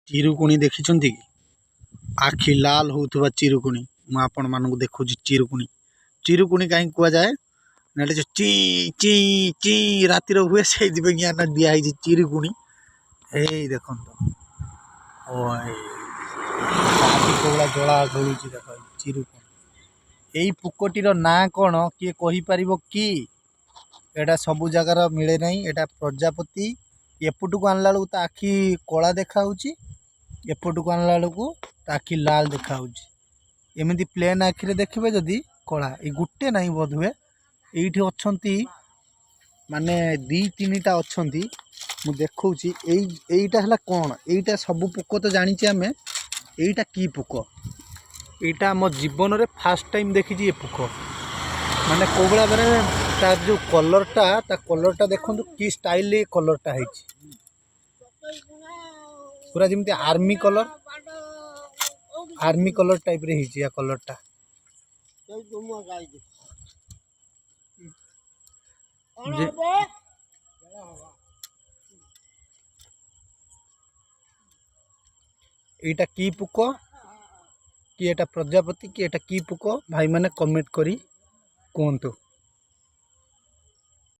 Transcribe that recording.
ଚିରୁକୁଣି ଦେଖିଛନ୍ତି କି? ଆଖି ଲାଲ ହେଉଥିବା ଚିରୁକୁଣି। ମୁଁ ଆପଣମାନଙ୍କୁ ଦେଖାଉଛି ଚିରୁକୁଣି। ଚିରୁକୁଣି କାହିଁକି କୁହାଯାଏ ନା ଏଇଟା ଯେଉଁ ଚି ଚି ଚି ରାତିରେ ହୁଏ, ସେଇଥିପାଇଁ ନା ଦିଆହେଇଛି ଚିରୁକୁଣି। ଏଇ ଦେଖନ୍ତୁ, ଓ କୋଉଭଳିଆ ଜଳା ଜଳୁଛି ଦେଖ, ଚିରୁକୁଣି। ଏଇ ପୋକଟିର ନାଁ କ'ଣ କିଏ କହିପାରିବ କି? ଏଇଟା ସବୁ ଜାଗାର ମିଳେ ନାହିଁ। ଏଇଟା ପ୍ରଜାପତି। ଏପଟକୁ ଆଣିଲା ବେଳକୁ ତା ଆଖି କଳା ଦେଖାହେଉଛି, ଏପଟକୁ ଆଣିଲା ବେଳକୁ ତା ଆଖି ଲାଲ ଦେଖାହେଉଛି। ଏମିତି ପ୍ଲେନ୍ ଆଖିରେ ଦେଖିବେ ଯଦି କଳା। ଏଇ ଗୋଟେ ନାହିଁ ବୋଧହୁଏ, ଏଇଠି ଅଛନ୍ତି ମାନେ 2-3ଟା ଅଛନ୍ତି। ମୁଁ ଦେଖାଉଛି। ଏଇଟା ହେଲା କ'ଣ? ଏଇଟା ସବୁ ପୋକ ତ ଜାଣିଛେ ଆମେ। ଏଇଟା କି ପୋକ? ଏଇଟା ଆମ ଜୀବନରେ ଫାର୍ଷ୍ଟ ଟାଇମ୍ ଦେଖିଛି ଏ ପୋକ। ମାନେ କେଉଁ ଭଳିଆ ମାନେ ତାର ଯେଉଁ କଲର୍ଟା, ତା କଲର୍ଟା ଦେଖନ୍ତୁ କି ଷ୍ଟାଇଲରେ କଲର୍ଟା ହେଇଛି। ପୁରା ଯେମିତି ଆର୍ମି କଲର୍ ଟାଇପ୍ରେ ହେଇଛି ୟା କଲର୍ଟା। এইটা কি ପୋକ, କି ଏଟା ପ୍ରଜାପତି, କି ଏଟା କି ପୋକ? ଭାଇମାନେ କମେଣ୍ଟ କରି କୁହନ୍ତୁ।